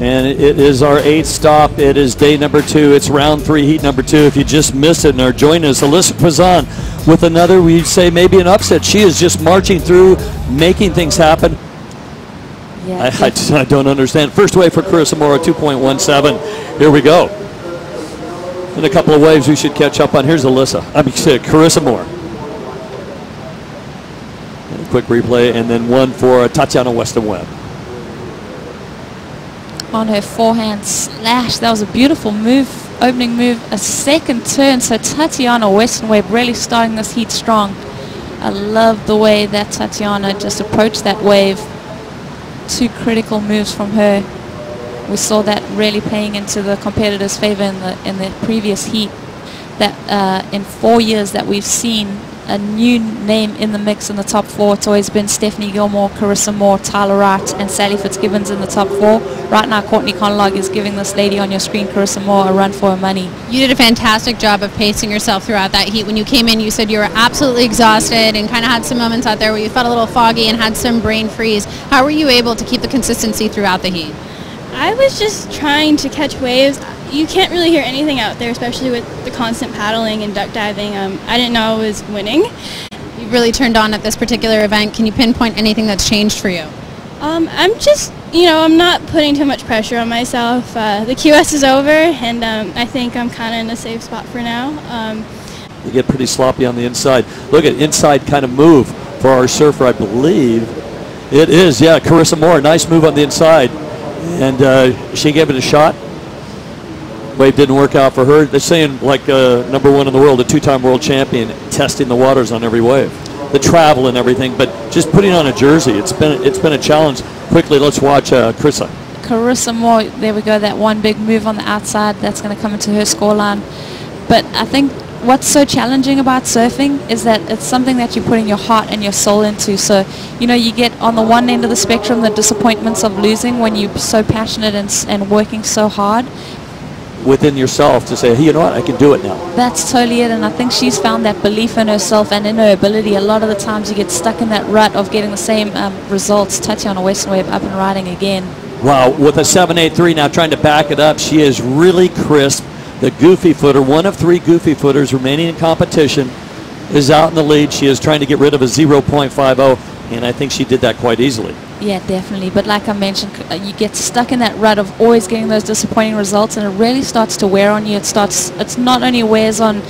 And it is our 8th stop. It is day number 2. It's round 3, heat number 2. If you just missed it and are joining us, Alyssa Pazan with another, we'd say maybe an upset. She is just marching through, making things happen. Yeah, I don't understand. First wave for Carissa Moore, 2.17. Here we go. In a couple of waves we should catch up on. Here's Carissa Moore. And a quick replay, and then one for Tatiana Weston-Webb. On her forehand slash, that was a beautiful move, opening move, a second turn. So Tatiana Weston-Webb really starting this heat strong. I love the way that Tatiana just approached that wave. 2 critical moves from her. We saw that really playing into the competitors' favor in the previous heat. That in 4 years that we've seen a new name in the mix in the top 4. It's always been Stephanie Gilmore, Carissa Moore, Tyler Wright, and Sally Fitzgibbons in the top 4. Right now, Courtney Conlog is giving this lady on your screen, Carissa Moore, a run for her money. You did a fantastic job of pacing yourself throughout that heat. When you came in, you said you were absolutely exhausted and kind of had some moments out there where you felt a little foggy and had some brain freeze. How were you able to keep the consistency throughout the heat? I was just trying to catch waves. You can't really hear anything out there, especially with the constant paddling and duck diving. I didn't know I was winning. You really turned on at this particular event. Can you pinpoint anything that's changed for you? I'm just, I'm not putting too much pressure on myself. The QS is over, and I think I'm kind of in a safe spot for now. You get pretty sloppy on the inside. Look at inside kind of move for our surfer, I believe. It is, yeah, Carissa Moore, nice move on the inside. And she gave it a shot. Wave didn't work out for her. They're saying like number 1 in the world, a 2-time world champion, testing the waters on every wave, the travel and everything. But just putting on a jersey, it's been a challenge. Quickly, let's watch Carissa Moore. There we go. That one big move on the outside that's going to come into her scoreline. But I think what's so challenging about surfing is that it's something that you're putting your heart and your soul into. So, you get on the one end of the spectrum the disappointments of losing when you're so passionate and working so hard. Within yourself to say, hey, you know what, I can do it now. That's totally it, and I think she's found that belief in herself and in her ability. A lot of the times you get stuck in that rut of getting the same results. Tatiana Weston-Webb up and riding again. Wow, with a 7.83 now trying to back it up. She is really crisp. The goofy footer, one of 3 goofy footers remaining in competition, is out in the lead. She is trying to get rid of a 0.50, and I think she did that quite easily. Yeah, definitely. But like I mentioned, you get stuck in that rut of always getting those disappointing results, and it really starts to wear on you. It's not only wears on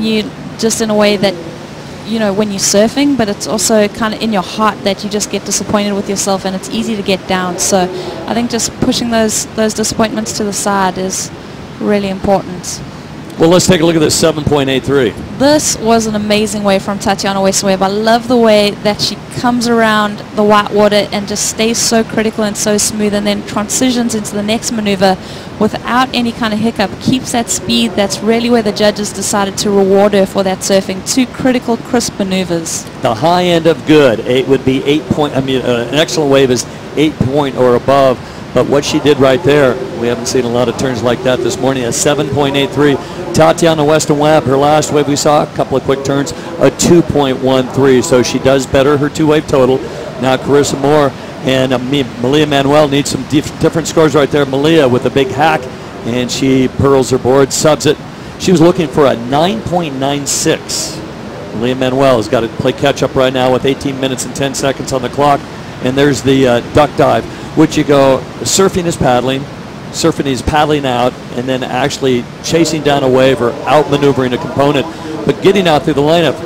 you just in a way that, when you're surfing, but it's also kind of in your heart that you just get disappointed with yourself, and it's easy to get down. So I think just pushing those disappointments to the side is really important. Well, let's take a look at this 7.83. This was an amazing wave from Tatiana Weston-Webb. I love the way that she comes around the white water and just stays so critical and so smooth, and then transitions into the next maneuver without any kind of hiccup, keeps that speed. That's really where the judges decided to reward her for that surfing. 2 critical, crisp maneuvers. The high end of good, 8 would be 8 point. I mean, an excellent wave is 8 point or above. But what she did right there, we haven't seen a lot of turns like that this morning. A 7.83. Tatiana Weston-Webb, her last wave we saw, a couple of quick turns, a 2.13. So she does better her 2-wave total. Now Carissa Moore and Malia Manuel need some different scores right there. Malia with a big hack, and she pearls her board, subs it. She was looking for a 9.96. Malia Manuel has got to play catch up right now with 18 minutes and 10 seconds on the clock. And there's the duck dive, which you go, surfing is paddling out, and then actually chasing down a wave or outmaneuvering a component. But getting out through the lineup,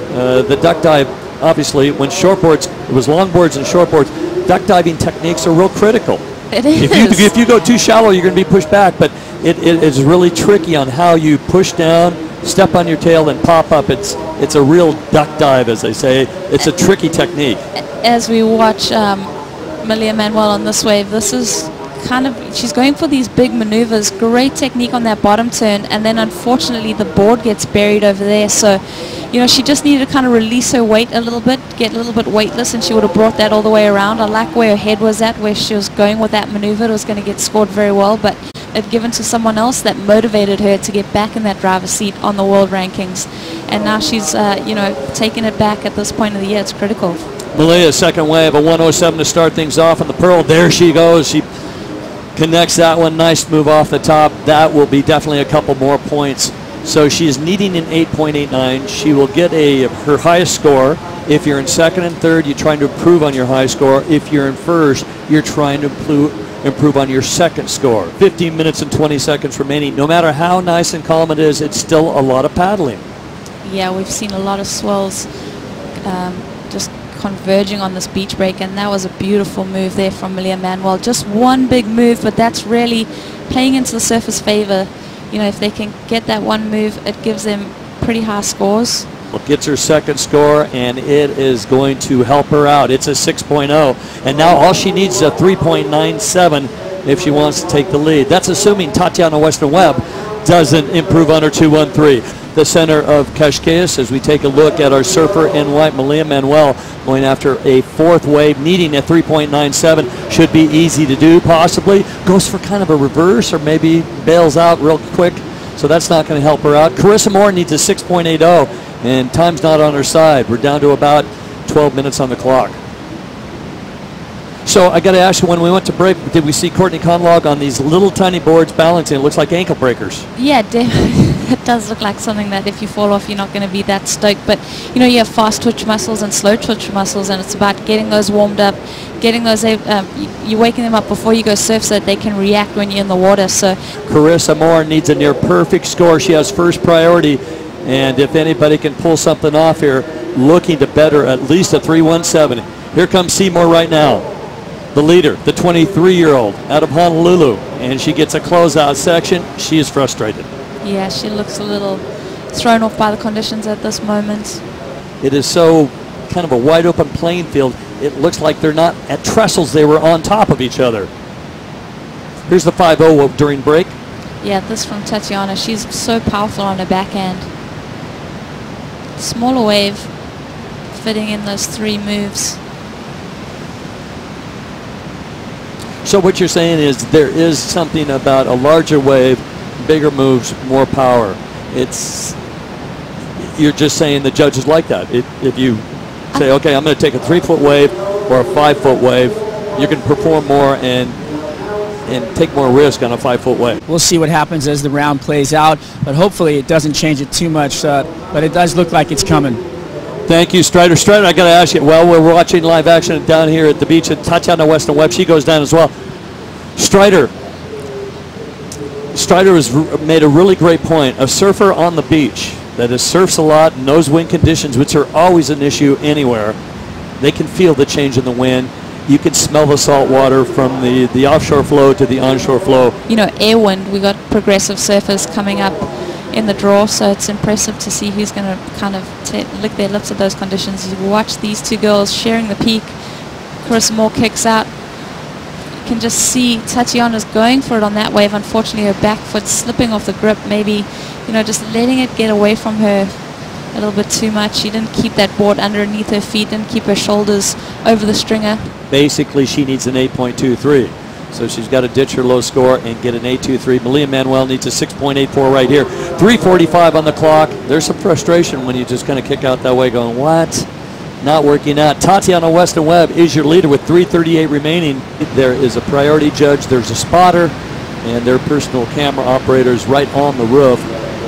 the duck dive, obviously, when shortboards, it was longboards and shortboards, duck diving techniques are real critical. It is. If you go too shallow, you're going to be pushed back, but it is really tricky on how you push down, step on your tail, and pop up. It's a real duck dive, as they say. It's a tricky technique. As we watch Malia Manuel on this wave, this is she's going for these big maneuvers, great technique on that bottom turn, and then unfortunately the board gets buried over there. So, she just needed to kind of release her weight a little bit, get a little bit weightless, and she would have brought that all the way around. I like where her head was at, where she was going with that maneuver. It was going to get scored very well, but it given to someone else that motivated her to get back in that driver's seat on the world rankings. And now she's, taking it back at this point of the year. It's critical. Malia, second wave, a 107 to start things off on the pearl. There she goes. She Connects that one. Nice move off the top. That will be definitely a couple more points. So she is needing an 8.89. She will get her highest score. If you're in second and third, you're trying to improve on your high score. If you're in first, you're trying to improve on your second score. 15 minutes and 20 seconds remaining. No matter how nice and calm it is, it's still a lot of paddling. Yeah, we've seen a lot of swells just converging on this beach break, and that was a beautiful move there from Manuel. Just one big move, but that's really playing into the surfer's favor. You know, if they can get that one move, it gives them pretty high scores. Well, gets her second score, and it is going to help her out. It's a 6.0, and now all she needs is a 3.97 if she wants to take the lead. That's assuming Tatiana Weston-Webb doesn't improve on her 2.13. The center of Cascais, as we take a look at our surfer in white, Manuel, going after a fourth wave, needing a 3.97. Should be easy to do, possibly. Goes for kind of a reverse, or maybe bails out real quick, so that's not going to help her out. Carissa Moore needs a 6.80, and time's not on her side. We're down to about 12 minutes on the clock. So I got to ask you, when we went to break, did we see Courtney Conlog on these little tiny boards balancing? It looks like ankle breakers. Yeah, it does look like something that if you fall off, you're not going to be that stoked. But, you know, you have fast twitch muscles and slow twitch muscles, and it's about getting those warmed up, getting those, you're waking them up before you go surf so that they can react when you're in the water. So Carissa Moore needs a near perfect score. She has first priority, and if anybody can pull something off here, looking to better at least a 3.17. Here comes Seymour right now. The leader, the 23-year-old out of Honolulu, and she gets a closeout section. She is frustrated. Yeah, she looks a little thrown off by the conditions at this moment. It is so kind of a wide open playing field. It looks like they're not at trestles. They were on top of each other. Here's the 5.0 during break. Yeah, this from Tatiana. She's so powerful on her backhand. Smaller wave, fitting in those three moves. So what you're saying is there is something about a larger wave, bigger moves, more power. You're just saying the judges like that. If you say, okay, I'm going to take a 3-foot wave or a 5-foot wave, you can perform more and take more risk on a 5-foot wave. We'll see what happens as the round plays out, but hopefully it doesn't change it too much, but it does look like it's coming. Thank you, Strider. Strider, I got to ask you, well, we're watching live action down here at the beach, and Tatiana Weston-Webb, she goes down as well. Strider has made a really great point. A surfer on the beach that surfs a lot, knows wind conditions, which are always an issue anywhere. They can feel the change in the wind. You can smell the salt water from the offshore flow to the onshore flow. You know, air wind, we got progressive surfers coming up in the draw, so it's impressive to see who's going to kind of lick their lips at those conditions. You watch these two girls sharing the peak. Carissa Moore kicks out. You can just see Tatiana's going for it on that wave. Unfortunately, her back foot slipping off the grip, maybe, you know, just letting it get away from her a little bit too much. She didn't keep that board underneath her feet, didn't keep her shoulders over the stringer. Basically, she needs an 8.23. So she's got to ditch her low score and get an 8.23. Manuel needs a 6.84 right here. 3:45 on the clock. There's some frustration when you just kind of kick out that way going, what? Not working out. Tatiana Weston-Webb is your leader with 3:38 remaining. There is a priority judge. There's a spotter, and their personal camera operators right on the roof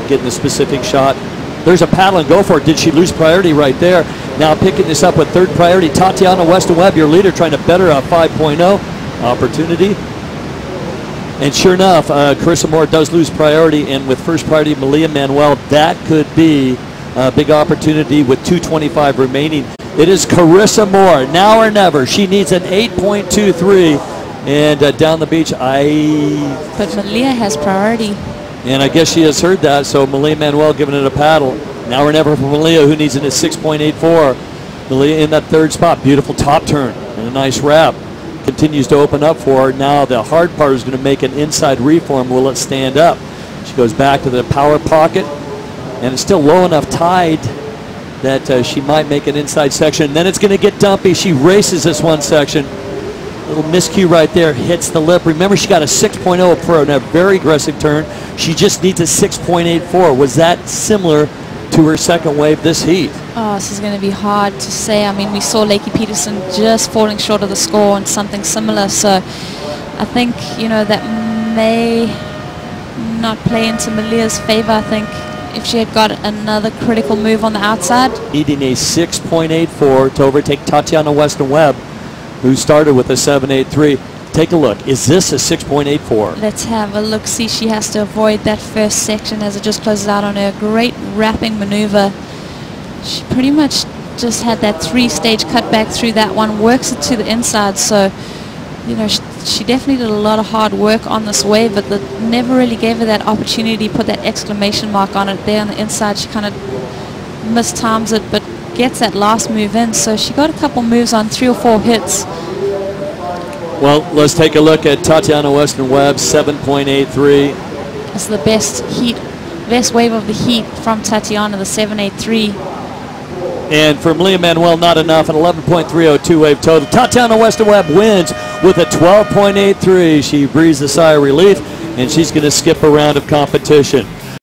getting a specific shot. There's a paddle and go for it. Did she lose priority right there? Now picking this up with third priority. Tatiana Weston-Webb, your leader, trying to better a 5.0 opportunity. And sure enough, Carissa Moore does lose priority, and with first priority Manuel, that could be a big opportunity with 2:25 remaining. It is Carissa Moore, now or never. She needs an 8.23, and down the beach, But Malia has priority. And I guess she has heard that, so Manuel giving it a paddle. Now or never for Malia, who needs it at 6.84. Malia in that third spot. Beautiful top turn and a nice wrap. Continues to open up for her. Now the hard part is going to make an inside reform. Will it stand up? She goes back to the power pocket, and it's still low enough tide that she might make an inside section. And then it's going to get dumpy. She races this one section. Little miscue right there, hits the lip. Remember, she got a 6.0 for a very aggressive turn. She just needs a 6.84. Was that similar to her second wave this heat? Oh, this is going to be hard to say. I mean, we saw Lakey Peterson just falling short of the score on something similar. So I think, you know, that may not play into Malia's favor. I think if she had got another critical move on the outside. Needing a 6.84 to overtake Tatiana Weston-Webb, who started with a 7.83. Take a look. Is this a 6.84? Let's have a look. See, she has to avoid that first section as it just closes out on her. Great wrapping maneuver. She pretty much just had that 3-stage cutback through that one, works it to the inside. So, you know, she definitely did a lot of hard work on this wave, but that never really gave her that opportunity to put that exclamation mark on it. There on the inside, she kind of mistimes it, but gets that last move in. So she got a couple moves on 3 or 4 hits. Well, let's take a look at Tatiana Weston-Webb, 7.83. This is the best wave of the heat from Tatiana, the 7.83. And for Malia Manuel, not enough, an 11.302 wave total. Tatiana Weston-Webb wins with a 12.83. She breathes a sigh of relief, and she's going to skip a round of competition.